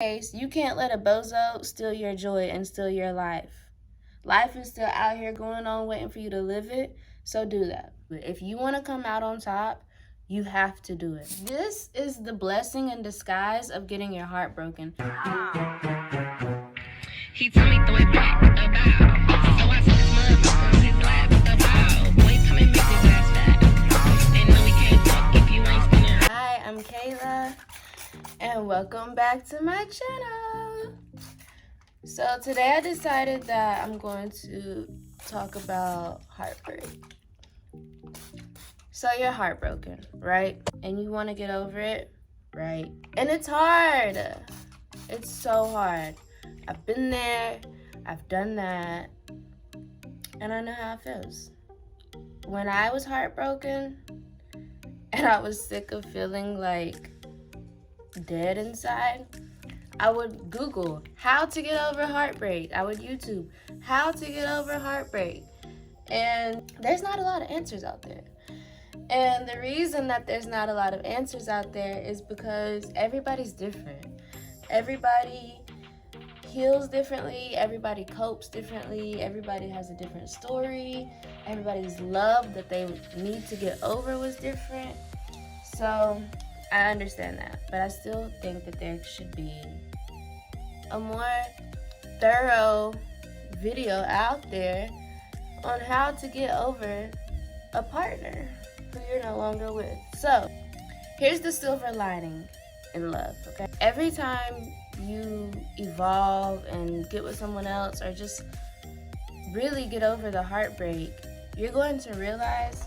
case, you can't let a bozo steal your joy and steal your life. Life is still out here going on waiting for you to live it, so do that. If you want to come out on top, you have to do it. This is the blessing in disguise of getting your heart broken. He told me throw it back about. So I took his motherfucker on his lap about. Boy, come and make his ass fat. And no, we can't talk if you ain't spinning. Hi, I'm Kayla, and welcome back to my channel. So today I decided that I'm going to talk about heartbreak. So you're heartbroken, right? And you want to get over it, right? And it's hard. It's so hard. I've been there, I've done that, and I know how it feels. When I was heartbroken and I was sick of feeling like dead inside, I would Google how to get over heartbreak. I would YouTube how to get over heartbreak. And there's not a lot of answers out there. And the reason that there's not a lot of answers out there is because everybody's different. Everybody heals differently, everybody copes differently, everybody has a different story, everybody's love that they need to get over was different. So I understand that, but I still think that there should be a more thorough video out there on how to get over a partner who you're no longer with. So here's the silver lining in love, okay? Every time you evolve and get with someone else or just really get over the heartbreak, you're going to realize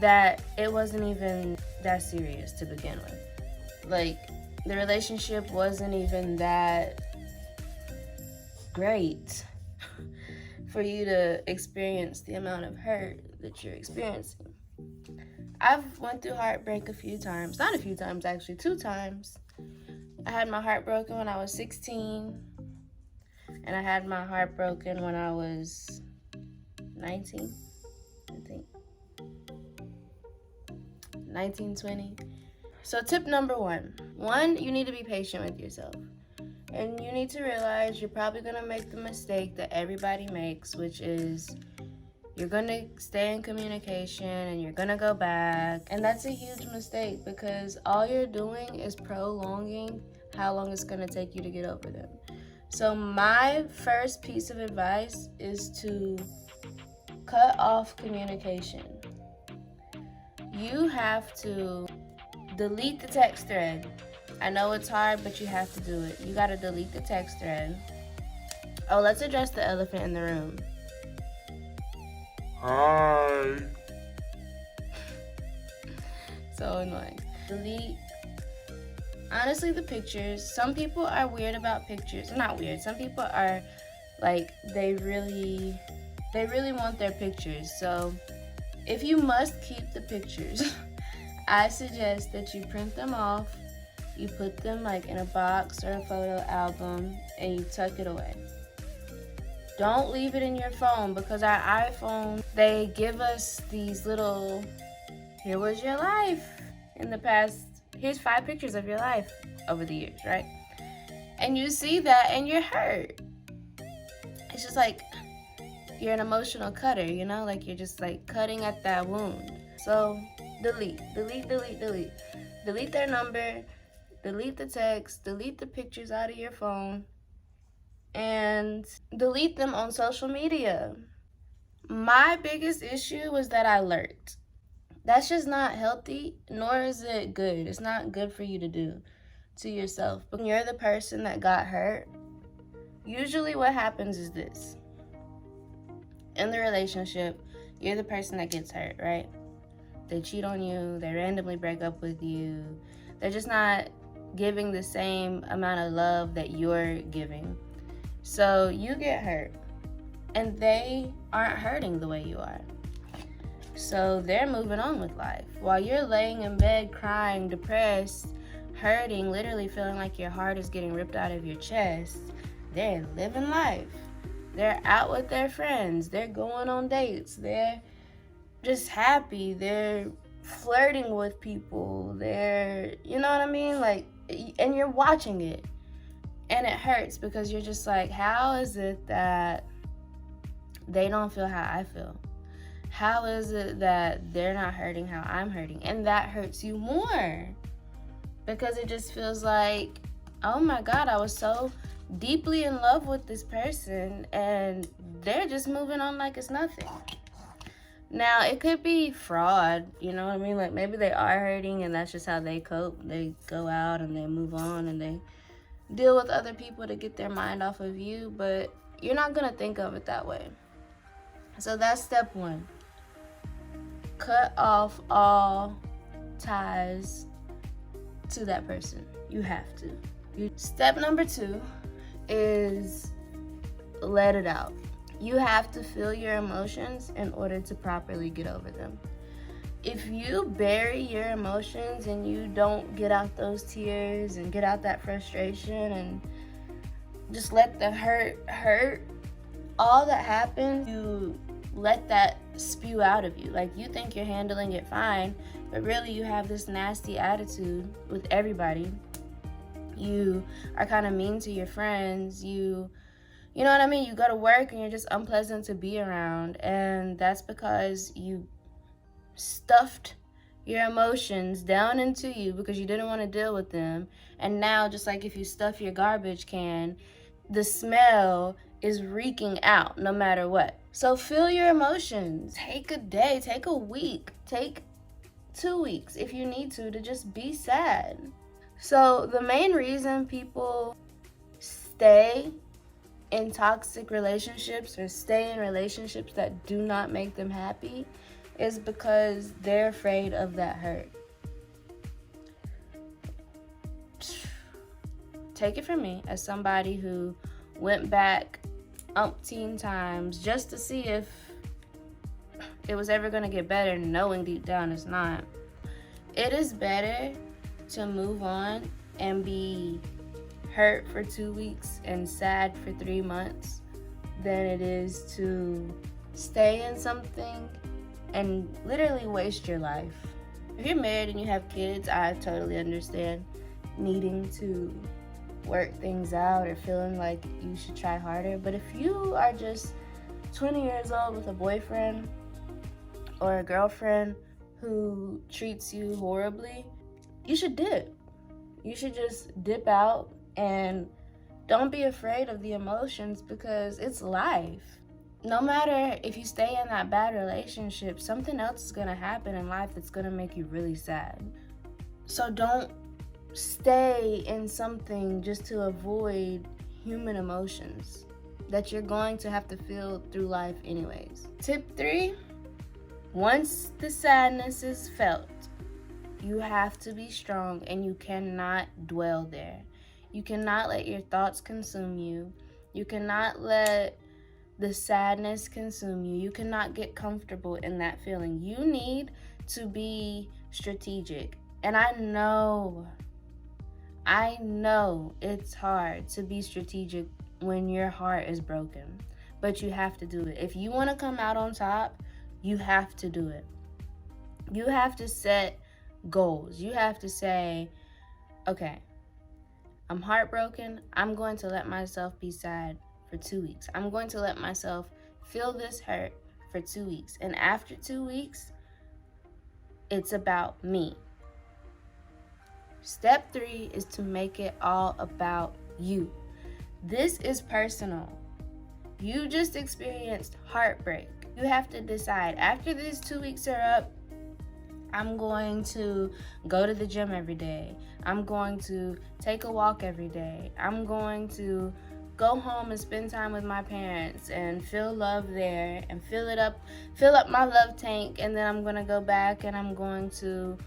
that it wasn't even that serious to begin with. Like, the relationship wasn't even that great for you to experience the amount of hurt that you're experiencing. I've went through heartbreak a few times. Not a few times, actually, 2 times. I had my heart broken when I was 16, and I had my heart broken when I was 19, I think. 19, 20. So tip number 1. 1, you need to be patient with yourself. And you need to realize you're probably going to make the mistake that everybody makes, which is you're going to stay in communication and you're going to go back. And that's a huge mistake because all you're doing is prolonging how long it's going to take you to get over them. So my first piece of advice is to cut off communication. You have to delete the text thread. I know it's hard, but you have to do it. You got to delete the text thread. Oh, let's address the elephant in the room. Hi. So annoying. Delete, honestly, the pictures. Some people are weird about pictures. Not weird. Some people are like, they really want their pictures. So if you must keep the pictures, I suggest that you print them off, you put them like in a box or a photo album, and you tuck it away. Don't leave it in your phone because our iPhone, they give us these little, here was your life in the past, here's 5 pictures of your life over the years, right? And you see that and you're hurt. It's just like you're an emotional cutter, you know? Like you're just like cutting at that wound. So delete. Delete their number, delete the text, delete the pictures out of your phone, and delete them on social media. My biggest issue was that I lurked. That's just not healthy, nor is it good. It's not good for you to do to yourself. When you're the person that got hurt, usually what happens is this. In the relationship, you're the person that gets hurt, right? They cheat on you, they randomly break up with you. They're just not giving the same amount of love that you're giving. So you get hurt, and they aren't hurting the way you are. So they're moving on with life. While you're laying in bed crying, depressed, hurting, literally feeling like your heart is getting ripped out of your chest, they're living life. They're out with their friends. They're going on dates. They're just happy. They're flirting with people. They're, you know what I mean? Like, and you're watching it. And it hurts because you're just like, how is it that they don't feel how I feel? How is it that they're not hurting how I'm hurting? And that hurts you more because it just feels like, oh my God, I was so deeply in love with this person and they're just moving on like it's nothing. Now, it could be fraud, you know what I mean? Like, maybe they are hurting and that's just how they cope. They go out and they move on and they deal with other people to get their mind off of you, but you're not gonna think of it that way. So that's step one. Cut off all ties to that person. You have to. Step number two is let it out. You have to feel your emotions in order to properly get over them. If you bury your emotions and you don't get out those tears and get out that frustration and just let the hurt, all that happens, you let that spew out of you. Like, you think you're handling it fine, but really you have this nasty attitude with everybody. You are kind of mean to your friends. You know what I mean? You go to work and you're just unpleasant to be around, and that's because you stuffed your emotions down into you because you didn't want to deal with them. And now, just like if you stuff your garbage can, the smell is reeking out no matter what. So feel your emotions. Take a day, take a week, take 2 weeks if you need to just be sad. So the main reason people stay in toxic relationships or stay in relationships that do not make them happy is because they're afraid of that hurt. Take it from me, as somebody who went back umpteen times just to see if it was ever going to get better, knowing deep down it's not. It is better to move on and be hurt for 2 weeks and sad for 3 months than it is to stay in something and literally waste your life. If you're married and you have kids, I totally understand needing to work things out or feeling like you should try harder. But if you are just 20 years old with a boyfriend or a girlfriend who treats you horribly, you should dip. You should just dip out and don't be afraid of the emotions because it's life. No matter if you stay in that bad relationship, something else is going to happen in life that's going to make you really sad. So don't stay in something just to avoid human emotions that you're going to have to feel through life anyways. Tip 3, once the sadness is felt, you have to be strong and you cannot dwell there. You cannot let your thoughts consume you. You cannot let the sadness consume you. You cannot get comfortable in that feeling. You need to be strategic. And I know it's hard to be strategic when your heart is broken, but you have to do it. If you want to come out on top, you have to do it. You have to set goals. You have to say, okay, I'm heartbroken. I'm going to let myself be sad for 2 weeks. I'm going to let myself feel this hurt for 2 weeks. And after 2 weeks, it's about me. Step 3 is to make it all about you. This is personal. You just experienced heartbreak. You have to decide, after these 2 weeks are up, I'm going to go to the gym every day. I'm going to take a walk every day. I'm going to go home and spend time with my parents and feel love there and fill up my love tank, and then I'm going to go back and I'm going to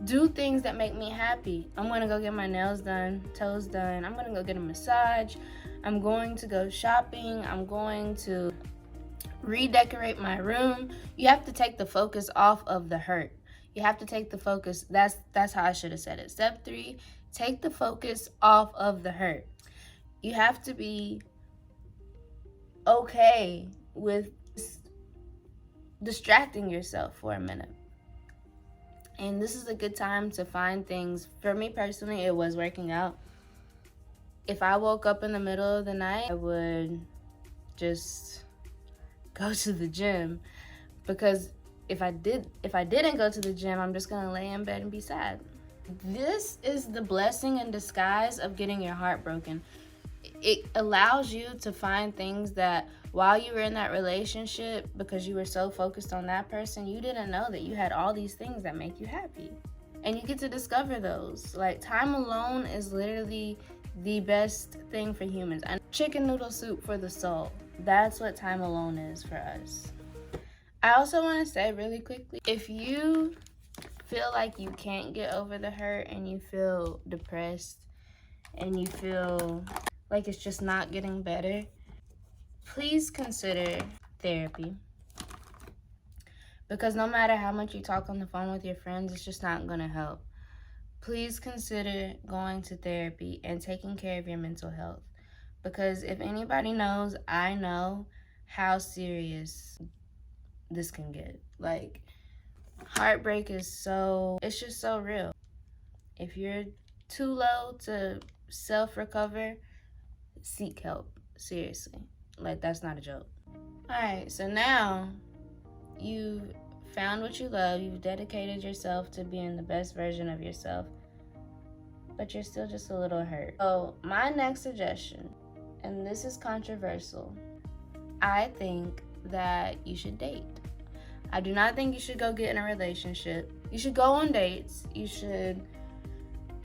do things that make me happy. I'm going to go get my nails done, toes done. I'm going to go get a massage. I'm going to go shopping. I'm going to redecorate my room. You have to take the focus off of the hurt. You have to take the focus. That's how I should have said it. Step 3, take the focus off of the hurt. You have to be okay with distracting yourself for a minute. And this is a good time to find things. For me personally, it was working out. if I woke up in the middle of the night, I would just go to the gym, because if I didn't go to the gym, I'm just gonna lay in bed and be sad. This is the blessing in disguise of getting your heart broken. It allows you to find things that while you were in that relationship, because you were so focused on that person, you didn't know that you had all these things that make you happy. And you get to discover those. Like, time alone is literally the best thing for humans. And chicken noodle soup for the soul. That's what time alone is for us. I also want to say really quickly, if you feel like you can't get over the hurt and you feel depressed and you feel like it's just not getting better, please consider therapy. Because no matter how much you talk on the phone with your friends, it's just not going to help. Please consider going to therapy and taking care of your mental health. Because if anybody knows, I know how serious this can get. Like, heartbreak is it's just so real. If you're too low to self-recover, seek help. Seriously. Like, that's not a joke. Alright, so now you've found what you love, you've dedicated yourself to being the best version of yourself, but you're still just a little hurt. So my next suggestion, and this is controversial, I think that you should date. I do not think you should go get in a relationship. You should go on dates. You should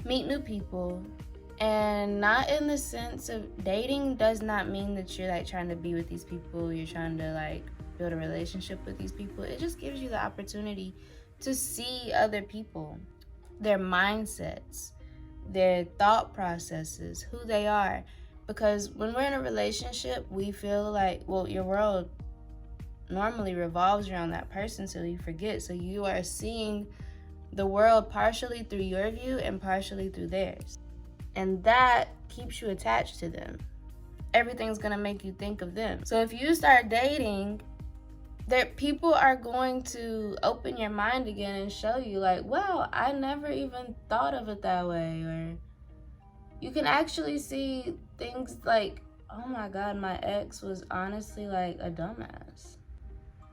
meet new people. And not in the sense of dating does not mean that you're like trying to be with these people. You're trying to like build a relationship with these people. It just gives you the opportunity to see other people, their mindsets, their thought processes, who they are. Because when we're in a relationship, we feel like, well, your world normally revolves around that person, so you forget. So you are seeing the world partially through your view and partially through theirs. And that keeps you attached to them. Everything's gonna make you think of them. So if you start dating, people are going to open your mind again and show you like, wow, I never even thought of it that way. Or you can actually see things like, oh my God, my ex was honestly like a dumbass,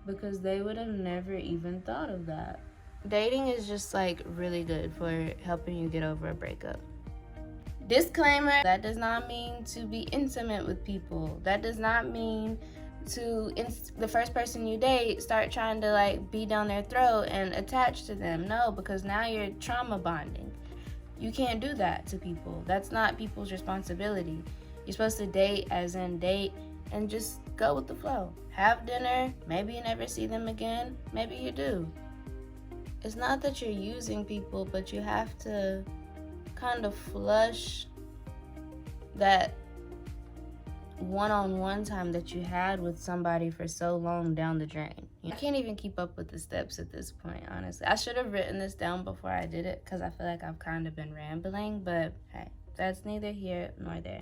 because they would have never even thought of that. Dating is just like really good for helping you get over a breakup. Disclaimer, that does not mean to be intimate with people. That does not mean to, the first person you date, start trying to like be down their throat and attach to them. No, because now you're trauma bonding. You can't do that to people. That's not people's responsibility. You're supposed to date as in date and just go with the flow. Have dinner, maybe you never see them again, maybe you do. It's not that you're using people, but you have to kind of flush that one-on-one time that you had with somebody for so long down the drain. I can't even keep up with the steps at this point, honestly. I should have written this down before I did it, because I feel like I've kind of been rambling, but hey, that's neither here nor there.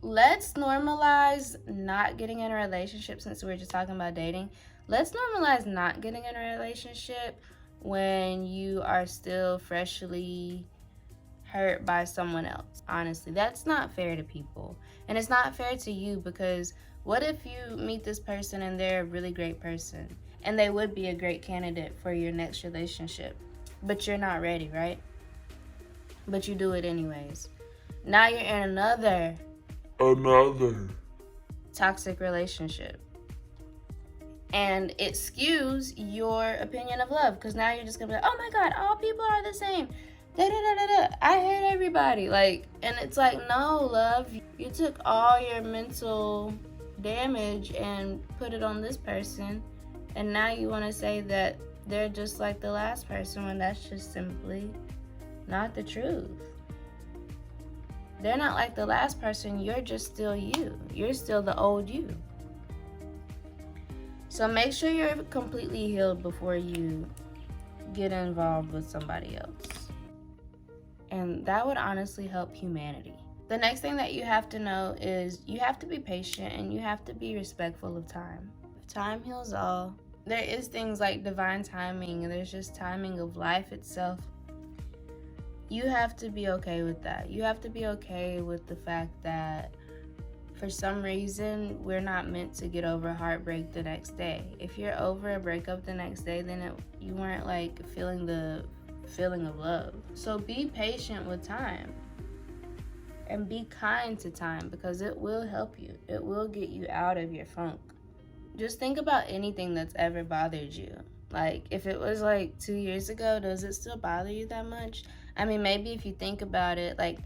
Let's normalize not getting in a relationship, since we were just talking about dating. Let's normalize not getting in a relationship when you are still freshly hurt by someone else. Honestly, that's not fair to people. And it's not fair to you, because what if you meet this person and they're a really great person and they would be a great candidate for your next relationship, but you're not ready, right? But you do it anyways. Now you're in another toxic relationship. And it skews your opinion of love, because now you're just gonna be like, oh my God, all people are the same. I hate everybody. Like, and it's like, no, love, you took all your mental damage and put it on this person, and now you want to say that they're just like the last person, when that's just simply not the truth. They're not like the last person. You're just still you. You're still the old you. So make sure you're completely healed before you get involved with somebody else. And that would honestly help humanity. The next thing that you have to know is you have to be patient and you have to be respectful of time. Time heals all. There is things like divine timing, and there's just timing of life itself. you have to be okay with that. You have to be okay with the fact that for some reason we're not meant to get over heartbreak the next day. If you're over a breakup the next day, then you weren't like feeling the feeling of love. So be patient with time and be kind to time, because it will help you. It will get you out of your funk. Just think about anything that's ever bothered you. Like, if it was like 2 years ago, does it still bother you that much? I mean, maybe if you think about it, like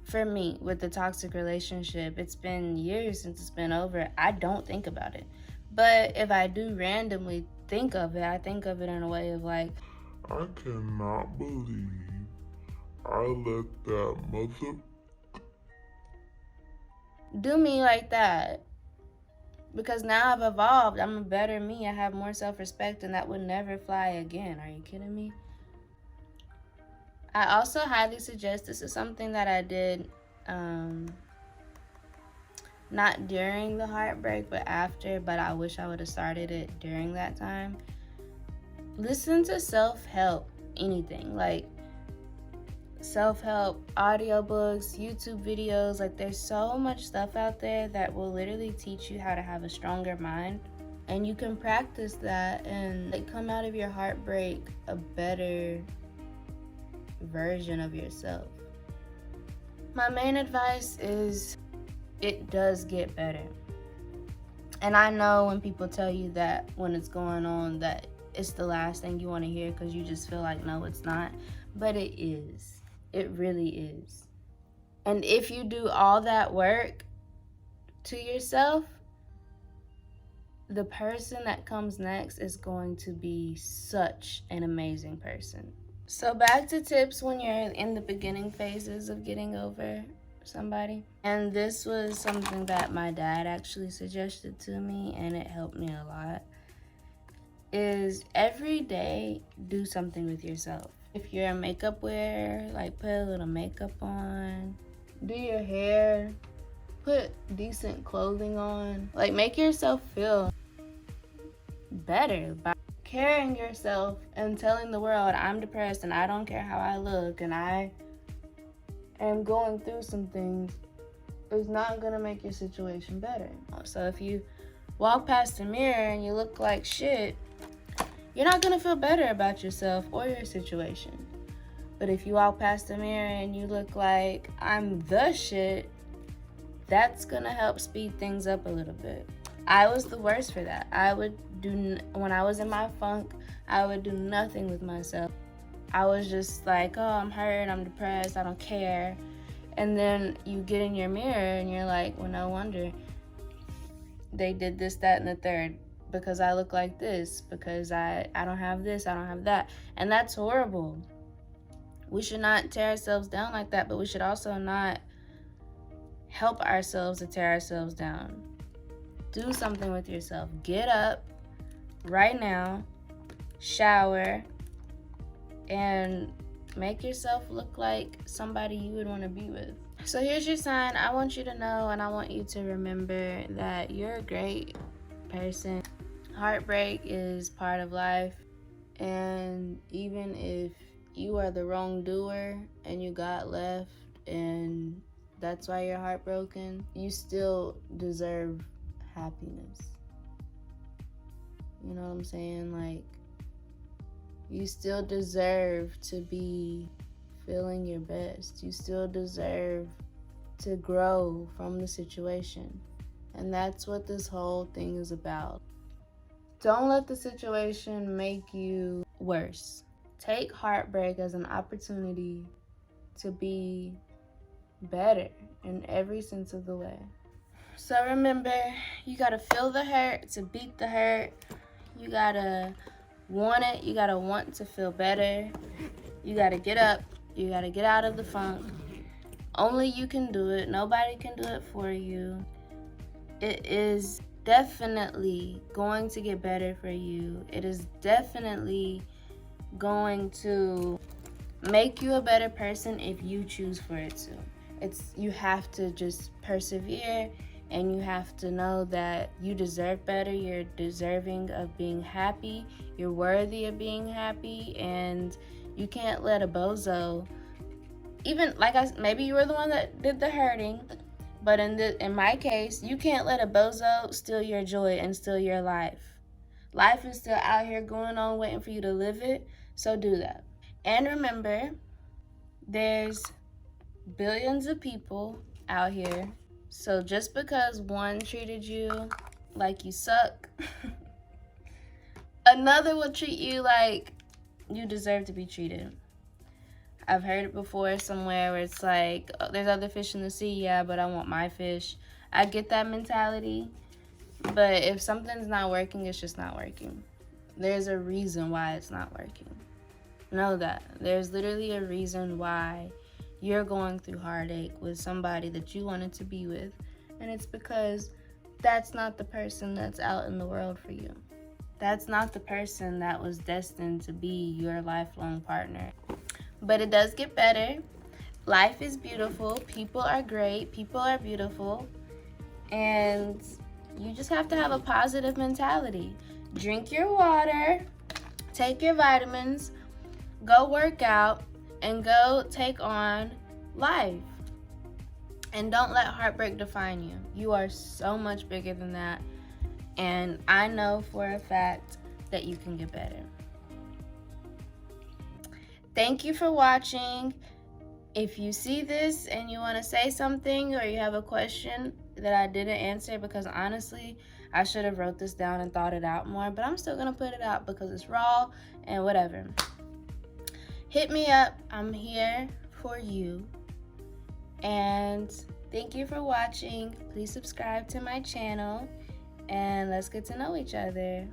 for me with the toxic relationship, it's been years since it's been over. I don't think about it. But if I do randomly think of it, I think of it in a way of like, I cannot believe I let that mother do me like that. Because now I've evolved. I'm a better me. I have more self-respect, and that would never fly again. Are you kidding me? I also highly suggest, this is something that I did not during the heartbreak, but after, but I wish I would have started it during that time. Listen to self-help, anything. Like, self-help audiobooks, YouTube videos. Like, there's so much stuff out there that will literally teach you how to have a stronger mind, and you can practice that and like come out of your heartbreak a better version of yourself. My main advice is it does get better. And I know when people tell you that when it's going on that it's the last thing you want to hear, because you just feel like, no, it's not, but it is. It really is. And if you do all that work to yourself, the person that comes next is going to be such an amazing person. So back to tips when you're in the beginning phases of getting over somebody. And this was something that my dad actually suggested to me, and it helped me a lot, is every day do something with yourself. If you're a makeup wearer, like put a little makeup on, do your hair, put decent clothing on. Like, make yourself feel better by carrying yourself and telling the world, I'm depressed and I don't care how I look and I am going through some things, is not gonna make your situation better. So if you walk past the mirror and you look like shit, you're not gonna feel better about yourself or your situation. But if you walk past the mirror and you look like I'm the shit, that's gonna help speed things up a little bit. I was the worst for that. When I was in my funk, I would do nothing with myself. I was just like, oh, I'm hurt, I'm depressed, I don't care. And then you get in your mirror and you're like, well, no wonder they did this, that, and the third, because I look like this, because I don't have this, I don't have that. And that's horrible. We should not tear ourselves down like that, but we should also not help ourselves to tear ourselves down. Do something with yourself. Get up right now, shower, and make yourself look like somebody you would want to be with. So here's your sign. I want you to know, and I want you to remember that you're a great person. Heartbreak is part of life, and even if you are the wrongdoer and you got left and that's why you're heartbroken, you still deserve happiness. You know what I'm saying? Like, you still deserve to be feeling your best. You still deserve to grow from the situation. And that's what this whole thing is about. Don't let the situation make you worse. Take heartbreak as an opportunity to be better in every sense of the way. So remember, you gotta feel the hurt to beat the hurt. You gotta want it. You gotta want to feel better. You gotta get up. You gotta get out of the funk. Only you can do it. Nobody can do it for you. It is definitely going to get better for you. It is definitely going to make you a better person if you choose for it to. You have to just persevere, and you have to know that you deserve better. You're deserving of being happy. You're worthy of being happy, and you can't let a bozo even like maybe you were the one that did the hurting, but in my case, you can't let a bozo steal your joy and steal your life. Life is still out here going on, waiting for you to live it. So do that. And remember, there's billions of people out here. So just because one treated you like you suck, another will treat you like you deserve to be treated. I've heard it before somewhere where it's like, oh, there's other fish in the sea, yeah, but I want my fish. I get that mentality, but if something's not working, it's just not working. There's a reason why it's not working. Know that. There's literally a reason why you're going through heartache with somebody that you wanted to be with, and it's because that's not the person that's out in the world for you. That's not the person that was destined to be your lifelong partner. But it does get better. Life is beautiful. People are great. People are beautiful. And you just have to have a positive mentality. Drink your water, take your vitamins, go work out, and go take on life. And don't let heartbreak define you. You are so much bigger than that. And I know for a fact that you can get better. Thank you for watching. If you see this and you want to say something or you have a question that I didn't answer, because honestly, I should have wrote this down and thought it out more, but I'm still going to put it out because it's raw and whatever. Hit me up. I'm here for you. And thank you for watching. Please subscribe to my channel and let's get to know each other.